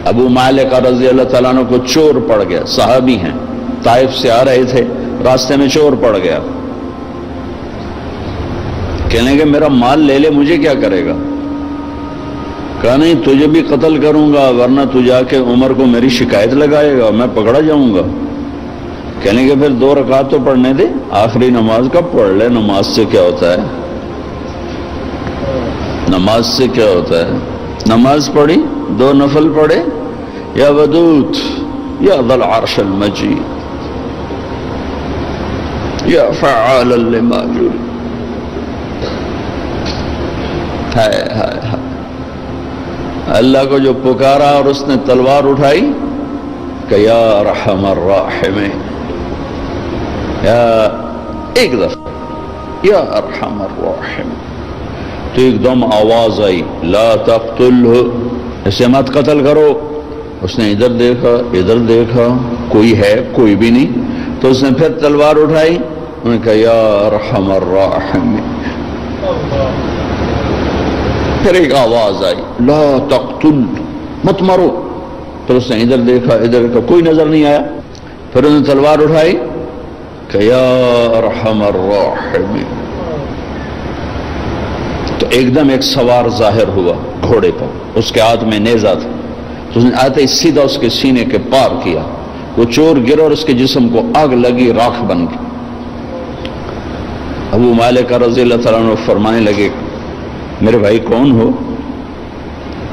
ابو مالک رضی اللہ تعالیٰ عنہ کو چور پڑ گیا، صحابی ہیں، طائف سے آ رہے تھے، راستے میں چور پڑ گیا، کہنے کہ میرا مال لے لے، مجھے کیا کرے گا؟ کہا نہیں، تجھے بھی قتل کروں گا، ورنہ تو جا کے عمر کو میری شکایت لگائے گا، میں پکڑا جاؤں گا۔ کہنے کہ پھر 2 رکعت تو پڑھنے دے، آخری نماز کا پڑھ لے، نماز سے کیا ہوتا ہے؟ نماز سے کیا ہوتا ہے؟ نماز پڑھی، 2 نفل پڑھے، یا ودود یا ذا العرش المجید یا فعالا لما یرید۔ ہائے ہائے ہائے، اللہ کو جو پکارا اور اس نے تلوار اٹھائی کہ یا ارحم الراحمین، یا ایک دفعہ یا ارحم الراحمین، تو ایک دم آواز آئی لا تقتلہ، اسے مت قتل کرو۔ اس نے ادھر دیکھا ادھر دیکھا، کوئی ہے کوئی بھی نہیں، تو اس نے پھر تلوار اٹھائی، انہوں نے کہا یا ارحم الراحمین۔ پھر ایک آواز آئی لا تقتل، مت مارو۔ پھر اس نے ادھر دیکھا ادھر دیکھا، کوئی نظر نہیں آیا، پھر انہوں نے تلوار اٹھائی کہ یا ارحم الراحمین۔ تو ایک دم ایک سوار ظاہر ہوا گھوڑے پر، اس کے ہاتھ میں نیزہ تھا، تو اس نے آتے ہی سیدھا اس کے سینے کے پار کیا، وہ چور گر اور اس کے جسم کو آگ لگی، راکھ بن گئی۔ ابو مالک رضی اللہ تعالیٰ عنہ فرمانے لگے میرے بھائی کون ہو؟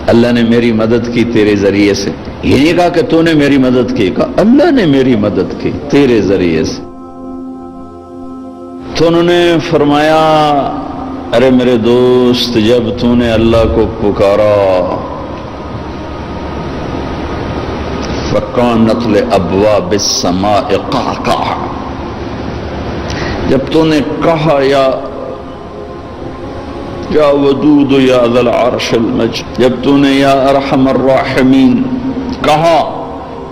اللہ نے میری مدد کی تیرے ذریعے سے۔ یہ نہیں کہا کہ تو نے میری مدد کی، کہا اللہ نے میری مدد کی تیرے ذریعے سے۔ تو انہوں نے فرمایا ارے میرے دوست، جب تو نے اللہ کو پکارا فَكَانَتْ لِأَبْوَابِ السَّمَاءِ قَعْقَعًا، جب تو نے کہا یا ودود یا ذا العرش المجید، جب تو نے یا ارحم الراحمین کہا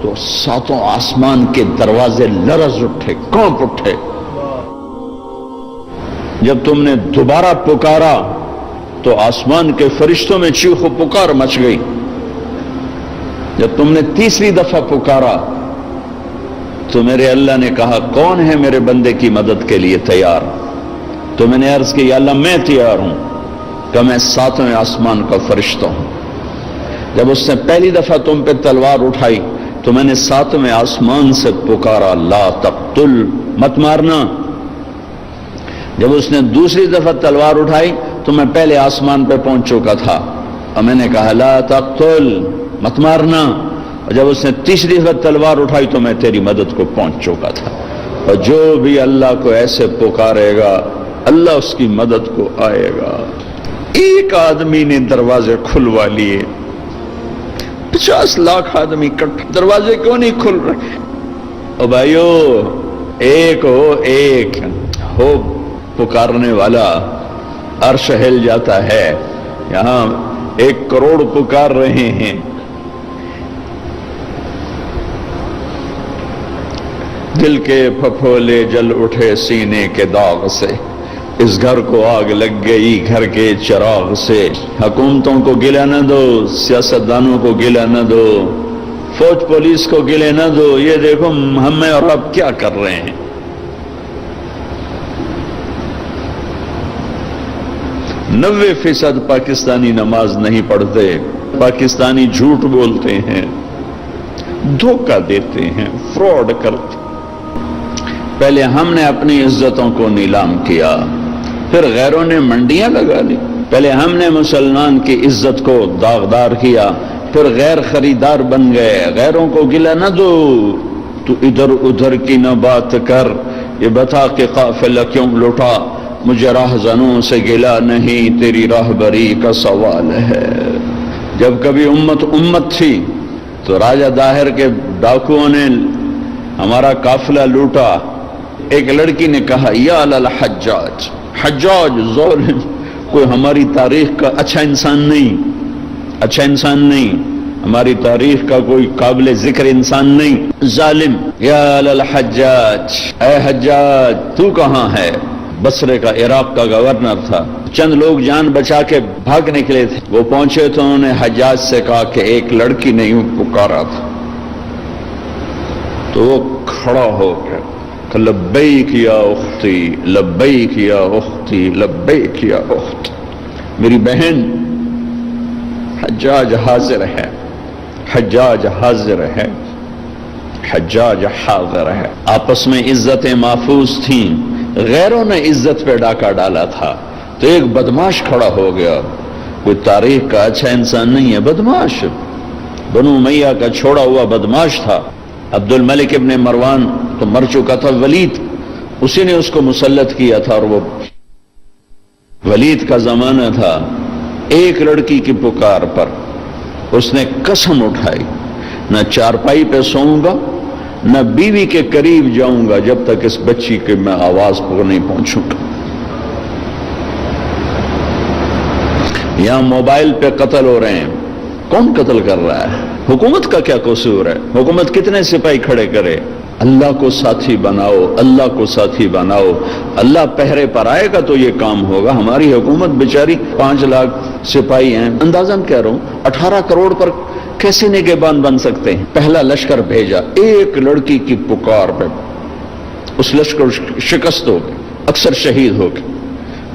تو 7 آسمان کے دروازے لرز اٹھے، کانپ اٹھے۔ جب تم نے دوبارہ پکارا تو آسمان کے فرشتوں میں چیخ و پکار مچ گئی۔ جب تم نے تیسری دفعہ پکارا تو میرے اللہ نے کہا کون ہے میرے بندے کی مدد کے لیے تیار؟ تو میں نے عرض کی یا اللہ میں تیار ہوں، کہ میں 7ویں آسمان کا فرشتہ ہوں۔ جب اس نے پہلی دفعہ تم پہ تلوار اٹھائی تو میں نے 7ویں آسمان سے پکارا لا تقتل، مت مارنا۔ جب اس نے دوسری دفعہ تلوار اٹھائی تو میں پہلے آسمان پہ پہنچ چکا تھا اور میں نے کہا لا تقتل، مت مارنا۔ اور جب اس نے تیسری دفعہ تلوار اٹھائی تو میں تیری مدد کو پہنچ چکا تھا۔ اور جو بھی اللہ کو ایسے پکارے گا اللہ اس کی مدد کو آئے گا۔ ایک آدمی نے دروازے کھلوا لیے، 50 لاکھ آدمی اکٹھے، دروازے کیوں نہیں کھل رہے؟ او بھائیو، ایک ہو پکارنے والا، عرش ہل جاتا ہے۔ یہاں 1 کروڑ پکار رہے ہیں، دل کے پھپھولے جل اٹھے سینے کے داغ سے، اس گھر کو آگ لگ گئی گھر کے چراغ سے۔ حکومتوں کو گلہ نہ دو، سیاستدانوں کو گلہ نہ دو، فوج پولیس کو گلہ نہ دو، یہ دیکھو ہمیں اور اب کیا کر رہے ہیں۔ 90% پاکستانی نماز نہیں پڑھتے، پاکستانی جھوٹ بولتے ہیں، دھوکہ دیتے ہیں، فراڈ کرتے۔ پہلے ہم نے اپنی عزتوں کو نیلام کیا، پھر غیروں نے منڈیاں لگا لی۔ پہلے ہم نے مسلمان کی عزت کو داغدار کیا، پھر غیر خریدار بن گئے۔ غیروں کو گلہ نہ دو، تو ادھر ادھر کی نہ بات کر، یہ بتا کہ قافلہ کیوں لوٹا، مجھے راہزنوں سے گلہ نہیں، تیری راہبری کا سوال ہے۔ جب کبھی امت تھی تو راجہ داہر کے ڈاکوؤں نے ہمارا قافلہ لوٹا۔ ایک لڑکی نے کہا یا للحجاج، حجاج ظالم، کوئی ہماری تاریخ کا اچھا انسان نہیں، ہماری تاریخ کا کوئی قابل ذکر انسان نہیں، ظالم۔ یا للحجاج، اے حجاج تو کہاں ہے؟ بصرے کا، عراق کا گورنر تھا. چند لوگ جان بچا کے بھاگ نکلے تھے. وہ پہنچے تو انہوں نے حجاج سے کہا کہ ایک لڑکی نے یوں پکارا تھا. تو وہ کھڑا ہو گیا کہ لبیک یا اختی، لبیک یا اختی، لبیک یا اخت. میری بہن، حجاج حاضر ہے، حجاج حاضر ہے، حجاج حاضر ہے. آپس میں عزتیں محفوظ تھیں، غیروں نے عزت پہ ڈاکہ ڈالا تھا. تو ایک بدماش کھڑا ہو گیا، کوئی تاریخ کا اچھا انسان نہیں ہے، بدماش، بنو امیہ کا چھوڑا ہوا بدماش تھا. عبد الملک ابن مروان تو مر چکا تھا، ولید اسی نے اس کو مسلط کیا تھا. اور وہ ولید کا زمانہ تھا. ایک لڑکی کی پکار پر اس نے قسم اٹھائی، نہ چارپائی پہ سوؤں گا، نہ بیوی کے قریب جاؤں گا جب تک اس بچی کے میں آواز پر نہیں پہنچوں گا. یہاں موبائل پہ قتل ہو رہے ہیں، کون قتل کر رہا ہے؟ حکومت کا کیا قصور ہے؟ حکومت کتنے سپاہی کھڑے کرے؟ اللہ کو ساتھی بناؤ، اللہ کو ساتھی بناؤ. اللہ پہرے پر آئے گا تو یہ کام ہوگا. ہماری حکومت بیچاری 5 لاکھ سپاہی ہیں، اندازاً کہہ رہا ہوں 18 کروڑ پر کیسے نگہبان بن سکتے ہیں؟ پہلا لشکر بھیجا، ایک لڑکی کی پکار پہ اس لشکر شکست ہو گئی، اکثر شہید ہو گئے.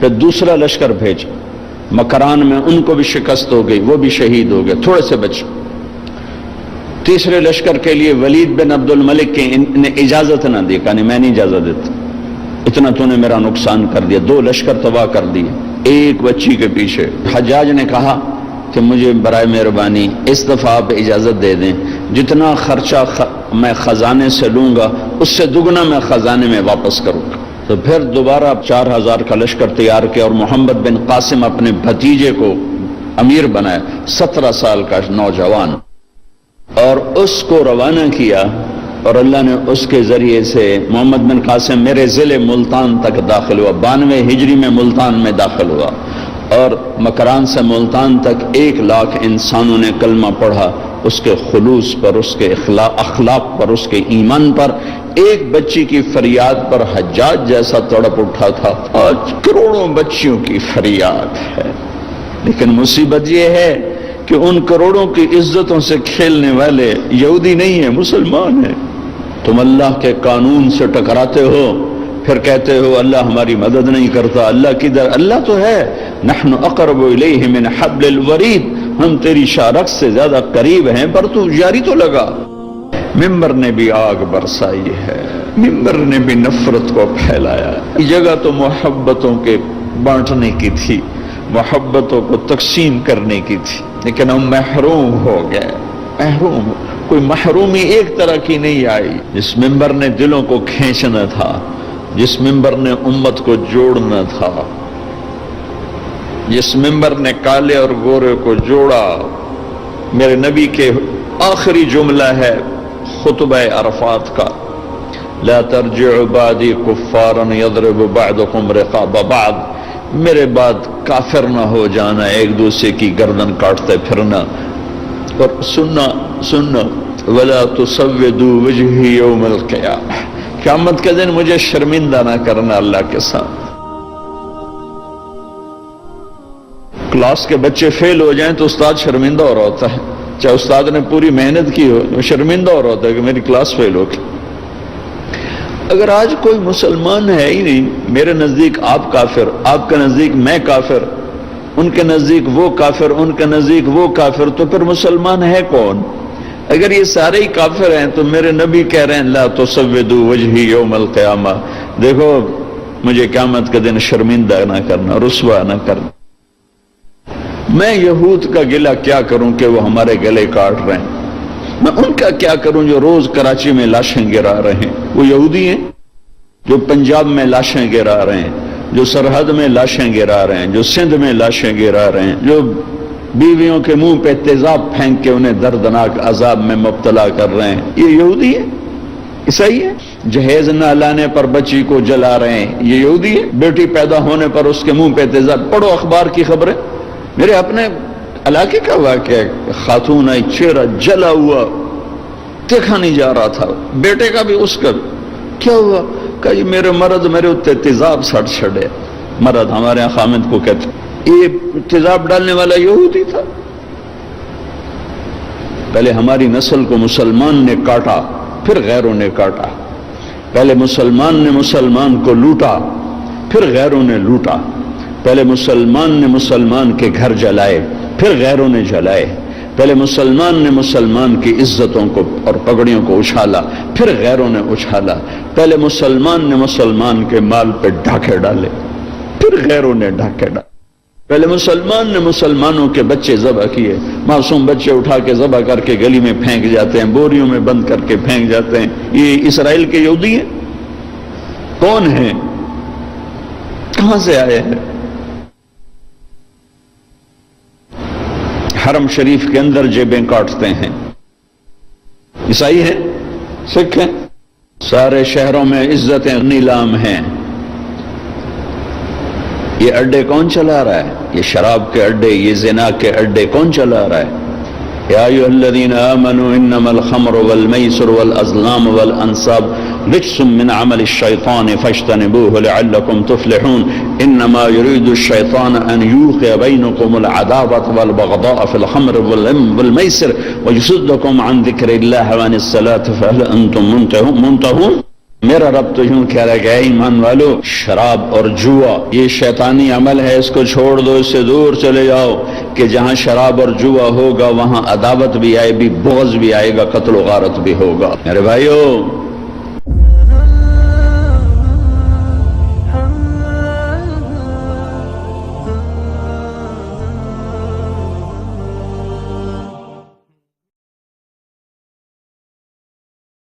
پھر دوسرا لشکر بھیجا، مکران میں ان کو بھی شکست ہو گئی، وہ بھی شہید ہو گئے، تھوڑے سے بچے. تیسرے لشکر کے لیے ولید بن عبد الملک کے نے اجازت نہ دی، کہا نہیں میں نہیں اجازت دیتا، اتنا تو نے میرا نقصان کر دیا. 2 لشکر تباہ کر دیے ایک بچی کے پیچھے. حجاج نے کہا کہ مجھے برائے مہربانی اس دفعہ آپ اجازت دے دیں، جتنا خرچہ میں خزانے سے لوں گا اس سے دگنا میں خزانے میں واپس کروں گا. تو پھر دوبارہ 4000 کا لشکر تیار کیا اور محمد بن قاسم اپنے بھتیجے کو امیر بنایا، 17 سال کا نوجوان، اور اس کو روانہ کیا. اور اللہ نے اس کے ذریعے سے محمد بن قاسم میرے ضلع ملتان تک داخل ہوا. 92 ہجری میں ملتان میں داخل ہوا اور مکران سے ملتان تک 1 لاکھ انسانوں نے کلمہ پڑھا، اس کے خلوص پر، اس کے اخلاق پر، اس کے ایمان پر. ایک بچی کی فریاد پر حجاج جیسا تڑپ اٹھا تھا. آج کروڑوں بچیوں کی فریاد ہے. لیکن مصیبت یہ ہے کہ ان کروڑوں کی عزتوں سے کھیلنے والے یہودی نہیں ہیں، مسلمان ہیں. تم اللہ کے قانون سے ٹکراتے ہو، پھر کہتے ہو اللہ ہماری مدد نہیں کرتا. اللہ کدھر؟ اللہ تو ہے. نحن اقرب الیہ من حبل الورید، ہم تیری شارخ سے زیادہ قریب ہیں، پر تو جاری تو لگا. ممبر نے بھی آگ برسائی ہے، ممبر نے بھی نفرت کو پھیلایا. یہ جگہ تو محبتوں کے بانٹنے کی تھی، محبتوں کو تقسیم کرنے کی تھی، لیکن ہم محروم ہو گئے. محروم، کوئی محرومی ایک طرح کی نہیں آئی. جس ممبر نے دلوں کو کھینچنا تھا، جس ممبر نے امت کو جوڑنا تھا، جس ممبر نے کالے اور گورے کو جوڑا. میرے نبی کے آخری جملہ ہے خطبہ عرفات کا، لا ترجعوا بعدی کفارا یضرب بعضکم رقاب بعض. میرے بعد کافر نہ ہو جانا، ایک دوسرے کی گردن کاٹتے پھرنا. اور سننا ولا تسودوا وجہی یوم القیامہ، قیامت کے دن مجھے شرمندہ نہ کرنا اللہ کے ساتھ. کلاس کے بچے فیل ہو جائیں تو استاد شرمندہ ہو رہا ہوتا ہے، چاہے استاد نے پوری محنت کی ہو، شرمندہ ہو رہا ہوتا ہے کہ میری کلاس فیل ہو گئی. اگر آج کوئی مسلمان ہے ہی نہیں، میرے نزدیک آپ کافر، آپ کے نزدیک میں کافر، ان کے نزدیک وہ کافر، ان کے نزدیک وہ کافر، تو پھر مسلمان ہے کون؟ اگر یہ سارے ہی کافر ہیں تو میرے نبی کہہ رہے ہیں لا تسودوا وجہی یوم القیامہ، دیکھو مجھے قیامت کے دن شرمندہ نہ کرنا، رسوا نہ کرنا. میں یہود کا گلہ کیا کروں کہ وہ ہمارے گلے کاٹ رہے ہیں، میں ان کا کیا کروں جو روز کراچی میں لاشیں گرا رہے ہیں. وہ یہودی ہیں جو پنجاب میں لاشیں گرا رہے ہیں، جو سرحد میں لاشیں گرا رہے ہیں، جو سندھ میں لاشیں گرا رہے ہیں، جو بیویوں کے منہ پہ تیزاب پھینک کے انہیں دردناک عذاب میں مبتلا کر رہے ہیں. یہ یہودی ہے؟ عیسائی ہے؟ جہیز نہ لانے پر بچی کو جلا رہے ہیں، یہ یہودی ہے؟ بیٹی پیدا ہونے پر اس کے منہ پہ تیزاب. پڑھو اخبار کی خبریں. میرے اپنے علاقے کا واقعہ، خاتون آئی، چہرہ جلا ہوا، دیکھا نہیں جا رہا تھا، بیٹے کا بھی اس کا بھی. کیا ہوا؟ کہ یہ میرے مرد میرے اتنے تیزاب سٹ چھڑے. مرد ہمارے یہاں خامد کو کہتے. یہ تیزاب ڈالنے والا یہودی تھا. پہلے ہماری نسل کو مسلمان نے کاٹا، پھر غیروں نے کاٹا. پہلے مسلمان نے مسلمان کو لوٹا، پھر غیروں نے لوٹا. پہلے مسلمان نے مسلمان کے گھر جلائے، پھر غیروں نے جلائے. پہلے مسلمان نے مسلمان کی عزتوں کو اور پگڑیوں کو اچھالا، پھر غیروں نے اچھالا. پہلے مسلمان نے مسلمان کے مال پہ ڈاکے ڈالے، پھر غیروں نے ڈاکے ڈالے. پہلے مسلمان نے مسلمانوں کے بچے ذبح کیے، معصوم بچے اٹھا کے ذبح کر کے گلی میں پھینک جاتے ہیں، بوریوں میں بند کر کے پھینک جاتے ہیں. یہ اسرائیل کے یہودی ہیں؟ کون ہیں؟ کہاں سے آئے ہیں؟ حرم شریف کے اندر جیبیں کاٹتے ہیں. عیسائی ہیں، سکھ ہیں. سارے شہروں میں عزتیں نیلام ہیں. یہ اڈے کون چلا رہا ہے؟ یہ شراب کے اڈے، یہ زنا کے اڈے کون چلا رہا ہے؟ یا ایھا الذین آمنوا انما الخمر والمیسر والازلام والانصاب رجس من عمل الشیطان فاجتنبوه لعلکم تفلحون. انما يريد الشیطان ان یوقع بینکم العداوة والبغضاء فی الخمر والمیسر ویصدکم عن ذکر اللہ وعن الصلاة فهل انتم منتہون. میرا رب تو یوں کہہ رہا ہے کہ اے ایمان والو، شراب اور جوا یہ شیطانی عمل ہے، اس کو چھوڑ دو، اس سے دور چلے جاؤ. کہ جہاں شراب اور جوا ہوگا وہاں عداوت بھی آئے گی، بغض بھی آئے گا، قتل و غارت بھی ہوگا. میرے بھائیو،